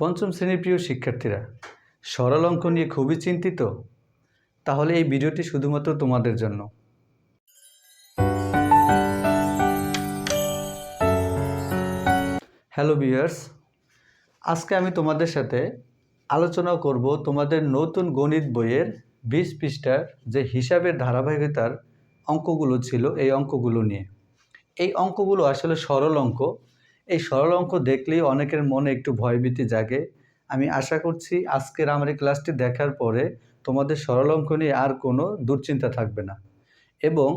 পঞ্চম শ্রেণীর প্রিয় শিক্ষার্থীরা, সরল অঙ্ক নিয়ে খুবই চিন্তিত? তাহলে এই ভিডিওটি শুধুমাত্র তোমাদের জন্য। হ্যালো ভিউয়ার্স, আজকে আমি তোমাদের সাথে আলোচনা করব তোমাদের নতুন গণিত বইয়ের 20 পৃষ্ঠার যে হিসাবের ধারাবাহিকতার অঙ্কগুলো ছিল, এই অঙ্কগুলো নিয়ে। এই অঙ্কগুলো আসলে সরল অঙ্ক। এই সরল অঙ্ক দেখলেই অনেকের মনে একটু ভয়ভীতি জাগে। আমি আশা করছি আজকের আমার এই ক্লাসটি দেখার পরে তোমাদের সরল অঙ্ক নিয়ে আর কোনো দুশ্চিন্তা থাকবে না। এবং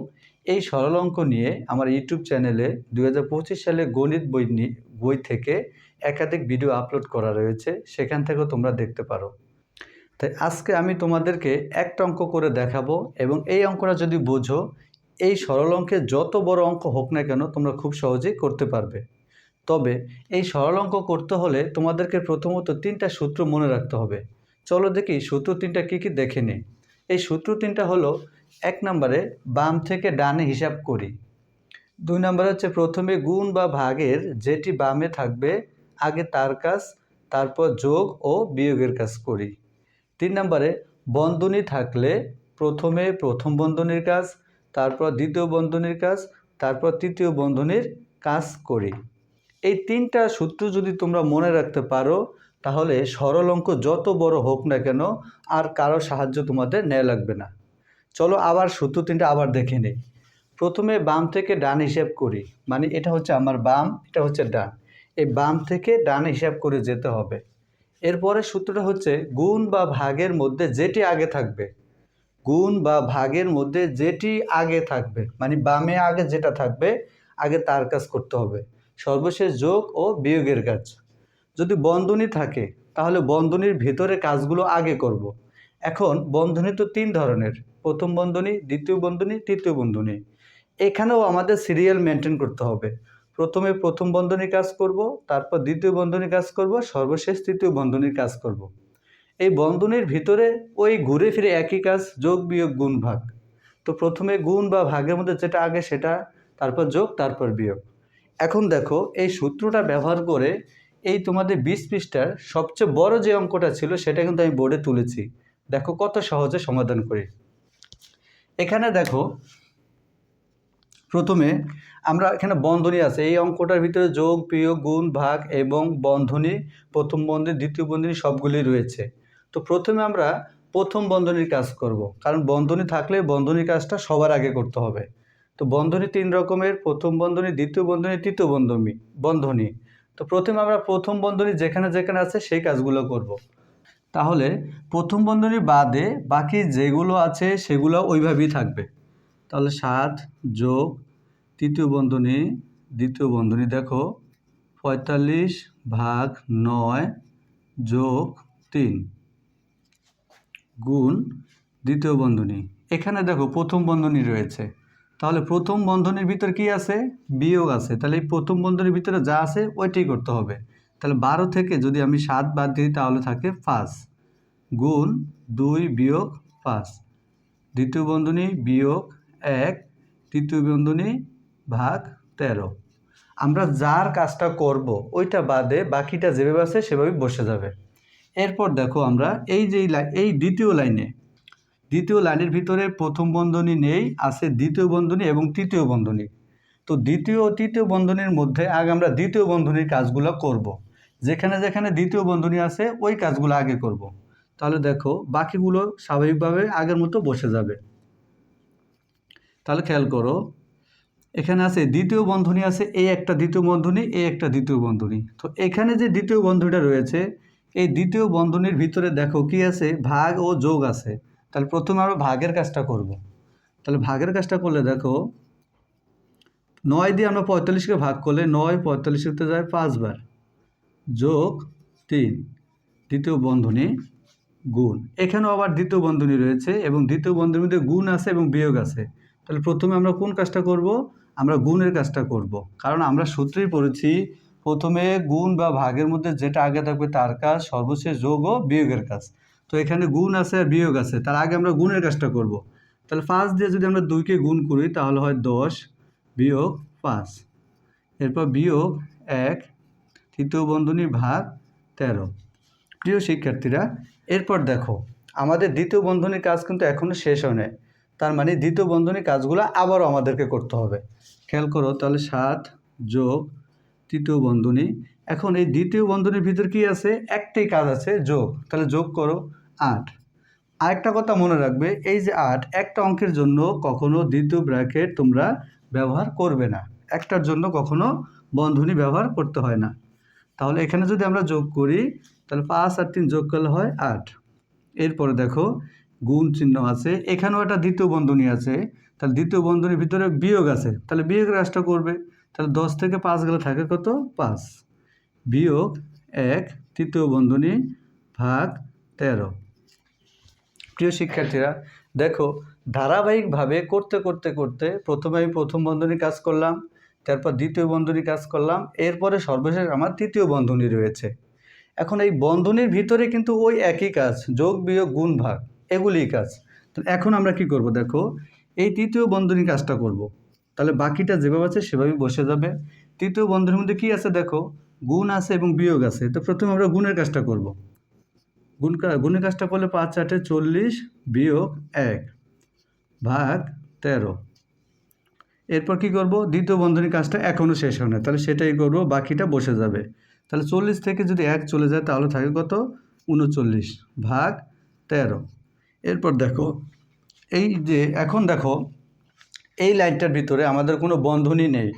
এই সরল অঙ্ক নিয়ে আমার ইউটিউব চ্যানেলে 2025 সালে গণিত বই থেকে একাধিক ভিডিও আপলোড করা রয়েছে, সেখান থেকেও তোমরা দেখতে পারো। তাই আজকে আমি তোমাদেরকে একটা অঙ্ক করে দেখাবো, এবং এই অঙ্কটা যদি বোঝো, এই সরল অঙ্কে যত বড় অঙ্ক হোক না কেন তোমরা খুব সহজেই করতে পারবে। তবে এই সরল অঙ্ক করতে হলে তোমাদেরকে প্রথমত 3টা সূত্র মনে রাখতে হবে। চলো দেখি সূত্র 3টা কী কী দেখে নিই। এই সূত্র 3টা হলো, 1 নম্বরে বাম থেকে ডানে হিসাব করি। 2 নম্বরে হচ্ছে প্রথমে গুণ বা ভাগের যেটি বামে থাকবে আগে তার কাজ, তারপর যোগ ও বিয়োগের কাজ করি। 3 নম্বরে বন্ধনী থাকলে প্রথমে প্রথম বন্ধনীর কাজ, তারপর দ্বিতীয় বন্ধনীর কাজ, তারপর তৃতীয় বন্ধনীর কাজ করি। এই 3টা সূত্র যদি তোমরা মনে রাখতে পারো, তাহলে সরল অঙ্ক যত বড় হোক না কেন আর কারো সাহায্য তোমাদের নেওয়া লাগবে না। চলো আবার সূত্র 3টা আবার দেখে নিই। প্রথমে বাম থেকে ডান হিসাব করি, মানে এটা হচ্ছে আমার বাম, এটা হচ্ছে ডান। এই বাম থেকে ডান হিসাব করে যেতে হবে। এরপরে সূত্রটা হচ্ছে গুণ বা ভাগের মধ্যে যেটি আগে থাকবে। গুণ বা ভাগের মধ্যে যেটি আগে থাকবে, মানে বামে আগে যেটা থাকবে আগে তার কাজ করতে হবে। সর্বশেষ যোগ ও বিয়োগের কাজ। যদি বন্ধনী থাকে তাহলে বন্ধনীর ভিতরে কাজগুলো আগে করব। এখন বন্ধনী তো 3 ধরনের, প্রথম বন্ধনী, দ্বিতীয় বন্ধনী, তৃতীয় বন্ধনী। এখানেও আমাদের সিরিয়াল মেনটেন করতে হবে। প্রথমে প্রথম বন্ধনীর কাজ করব, তারপর দ্বিতীয় বন্ধনীর কাজ করব, সর্বশেষ তৃতীয় বন্ধনীর কাজ করব। এই বন্ধনীর ভিতরে ওই ঘুরে ফিরে একই কাজ, যোগ বিয়োগ গুণ ভাগ। তো প্রথমে গুণ বা ভাগের মধ্যে যেটা আগে সেটা, তারপর যোগ, তারপর বিয়োগ। এখন দেখো এই সূত্রটা ব্যবহার করে এই তোমাদের 20 পৃষ্ঠার সবচেয়ে বড় যে অঙ্কটা ছিল সেটা কিন্তু আমি বোর্ডে তুলেছি। দেখো কত সহজে সমাধান করি। এখানে দেখো প্রথমে আমরা এখানে বন্ধনী আছে, এই অঙ্কটার ভিতরে যোগ বিয়োগ গুণ ভাগ এবং বন্ধনী, প্রথম বন্ধনী দ্বিতীয় বন্ধনী সবগুলি রয়েছে। তো প্রথমে আমরা প্রথম বন্ধনীর কাজ করব, কারণ বন্ধনী থাকলে বন্ধনীর কাজটা সবার আগে করতে হবে। তো বন্ধনী 3 রকমের, প্রথম বন্ধনী, দ্বিতীয় বন্ধনী, তৃতীয় বন্ধনী। তো প্রথমে আমরা প্রথম বন্ধনী যেখানে যেখানে আছে সেই কাজগুলো করব। তাহলে প্রথম বন্ধনী বাদে বাকি যেগুলো আছে সেগুলো ওইভাবেই থাকবে। তাহলে 7 যোগ তৃতীয় বন্ধনী, দ্বিতীয় বন্ধনী, দেখো 45 ভাগ 9 যোগ 3 গুণ দ্বিতীয় বন্ধনী। এখানে দেখো প্রথম বন্ধনী রয়েছে, তাহলে প্রথম বন্ধনীর ভিতর কি আছে? বিয়োগ আছে। তাহলে এই প্রথম বন্ধনীর ভিতরে যা আছে ওইটাই করতে হবে। তাহলে 12 থেকে যদি আমি 7 বাদ দিই তাহলে থাকে 5 গুণ 2 বিয়োগ 5, দ্বিতীয় বন্ধনী বিয়োগ 1, তৃতীয় বন্ধনী ভাগ 13। আমরা যার কাজটা করব ওইটা বাদে বাকিটা যেভাবে আছে সেভাবে বসে যাবে। এরপর দেখো আমরা এই দ্বিতীয় লাইনের ভিতরে প্রথম বন্ধনী নেই, আছে দ্বিতীয় বন্ধনী এবং তৃতীয় বন্ধনী। তো দ্বিতীয় ও তৃতীয় বন্ধনীর মধ্যে আগে আমরা দ্বিতীয় বন্ধনীর কাজগুলো করব। যেখানে যেখানে দ্বিতীয় বন্ধনী আছে ওই কাজগুলো আগে করব। তাহলে দেখো বাকিগুলো স্বাভাবিকভাবে আগের মতো বসে যাবে। তাহলে খেয়াল করো, এখানে আছে দ্বিতীয় বন্ধনী আছে, এই একটা দ্বিতীয় বন্ধনী, এই একটা দ্বিতীয় বন্ধনী। তো এখানে যে দ্বিতীয় বন্ধনীটা রয়েছে, এই দ্বিতীয় বন্ধনীর ভিতরে দেখো কি আছে? ভাগ ও যোগ আছে। তাহলে প্রথমে আমরা ভাগের কাজটা করব। তাহলে ভাগের কাজটা করলে দেখো 9 দিয়ে আমরা 45কে ভাগ করলে 9 45-তে যায় 5 বার, যোগ 3 দ্বিতীয় বন্ধনী গুণ। এখানেও আবার দ্বিতীয় বন্ধনী রয়েছে এবং দ্বিতীয় বন্ধনীর মধ্যে গুণ আছে এবং বিয়োগ আছে। তাহলে প্রথমে আমরা কোন কাজটা করব? আমরা গুণের কাজটা করব, কারণ আমরা সূত্রেই পড়েছি প্রথমে গুণ বা ভাগের মধ্যে যেটা আগে থাকবে তার কাজ, সর্বশেষ যোগ ও বিয়োগের কাজ। তো এখানে গুণ আছে আর বিয়োগ আছে, তার আগে আমরা গুণের কাজটা করব। তাহলে 5 দিয়ে যদি আমরা 2কে গুণ করি তাহলে হয় 10 বিয়োগ 5, এরপর বিয়োগ 1 তৃতীয় বন্ধনী ভাগ 13। প্রিয় শিক্ষার্থীরা, এরপর দেখো আমাদের দ্বিতীয় বন্ধনীর কাজ কিন্তু এখনও শেষ হয় নাই। তার মানে দ্বিতীয় বন্ধনীর কাজগুলো আবারও আমাদেরকে করতে হবে। খেয়াল করো তাহলে 7 যোগ তৃতীয় বন্ধনী। এখন এই দ্বিতীয় বন্ধনীর ভিতর কি আছে? একটাই কাজ আছে, যোগ। তাহলে যোগ করো 8। আরেকটা কথা মনে রাখবে, এই যে 8 একটা অঙ্কের জন্য কখনো দ্বিতীয় ব্র্যাকেট তোমরা ব্যবহার করবে না, একটার জন্য কখনো বন্ধনী ব্যবহার করতে হয় না। তাহলে এখানে যদি আমরা যোগ করি তাহলে 5 আর 3 যোগ করলে হয় 8। এরপরে দেখো গুণ চিহ্ন আছে, এখানেও একটা দ্বিতীয় বন্ধনী আছে, তাহলে দ্বিতীয় বন্ধনীর ভিতরে বিয়োগ আছে, তাহলে বিয়োগের কাজটা করবে। তাহলে 10 থেকে 5 গেলে থাকে কত? 5 বিয়োগ 1 তৃতীয় বন্ধনী ভাগ 13। প্রিয় শিক্ষার্থীরা দেখো, ধারাবাহিকভাবে করতে করতে করতে প্রথমে আমি প্রথম বন্ধনীর কাজ করলাম, তারপর দ্বিতীয় বন্ধনীর কাজ করলাম, এরপরে সর্বশেষ আমার তৃতীয় বন্ধনী রয়েছে। এখন এই বন্ধনীর ভিতরে কিন্তু ওই একই কাজ, যোগ বিয়োগ গুণ ভাগ, এগুলিই কাজ। তো এখন আমরা কি করব? দেখো এই তৃতীয় বন্ধনীর কাজটা করব, তাহলে বাকিটা যেভাবে আছে সেভাবেই বসে যাবে। তৃতীয় বন্ধনীর মধ্যে কি আছে? দেখো গুণ আছে এবং বিয়োগ আছে। তো প্রথমে আমরা গুণের কাজটা করব। গুণের কাজটা করলে 5 8 40 বিয়োগ 1 ভাগ 13। এরপর কি করব? দ্বিতীয় বন্ধনীর কাজটা এখনও শেষ হয় না, তাহলে সেটাই করব, বাকিটা বসে যাবে। তাহলে 40 থেকে যদি 1 চলে যায় তাহলে থাকে কত? 39 ভাগ 13। এরপর দেখো এই যে এখন দেখো এই লাইনটার ভিতরে আমাদের কোনো বন্ধনী নেই।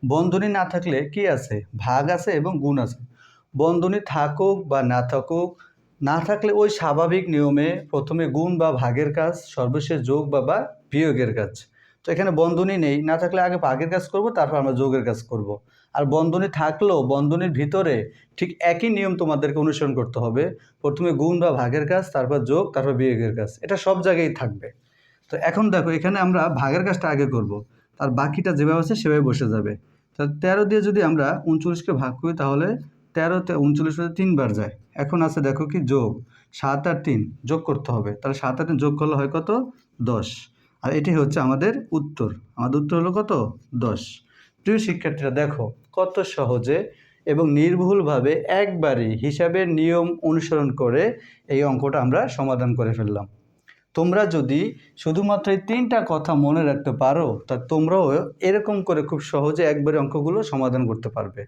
বন্ধনী না থাকলে কি আছে? ভাগ আছে এবং গুণ আছে। বন্ধনী থাকুক বা না থাকুক, না থাকলে ওই স্বাভাবিক নিয়মে প্রথমে গুণ বা ভাগের কাজ, সর্বশেষ যোগ বা বিয়োগের কাজ। তো এখানে বন্ধনী নেই, না থাকলে আগে ভাগের কাজ করব, তারপর আমরা যোগের কাজ করব। আর বন্ধনী থাকলেও বন্ধনীর ভিতরে ঠিক একই নিয়ম তোমাদেরকে অনুসরণ করতে হবে। প্রথমে গুণ বা ভাগের কাজ, তারপর যোগ, তারপর বিয়োগের কাজ। এটা সব জায়গায় থাকবে। তো এখন দেখো এখানে আমরা ভাগের কাজটা আগে করব, আর বাকিটা যেভাবে আছে সেভাবে বসে যাবে। তাহলে 13 দিয়ে যদি আমরা 39কে ভাগ করি তাহলে 13তে 39 3বার যায়। এখন আছে দেখো কি যোগ, 7 আর 3 যোগ করতে হবে, তাহলে 7 আর 3 যোগ করলে হয় কত? 10। আর এটি হচ্ছে আমাদের উত্তর। আমাদের উত্তর হলো কত? 10। প্রিয় শিক্ষার্থীরা দেখো কত সহজে এবং নির্ভুলভাবে একবারই হিসাবের নিয়ম অনুসরণ করে এই অঙ্কটা আমরা সমাধান করে ফেললাম। তোমরা যদি শুধুমাত্র এই 3টা কথা মনে রাখতে পারো তা তোমরাও এরকম করে খুব সহজে একবারে অঙ্কগুলো সমাধান করতে পারবে।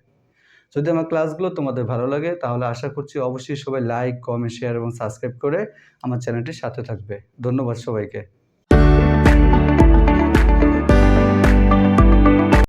যদি আমার ক্লাসগুলো তোমাদের ভালো লাগে তাহলে আশা করছি অবশ্যই সবাই লাইক, কমেন্ট, শেয়ার এবং সাবস্ক্রাইব করে আমার চ্যানেলটির সাথে থাকবে। ধন্যবাদ সবাইকে।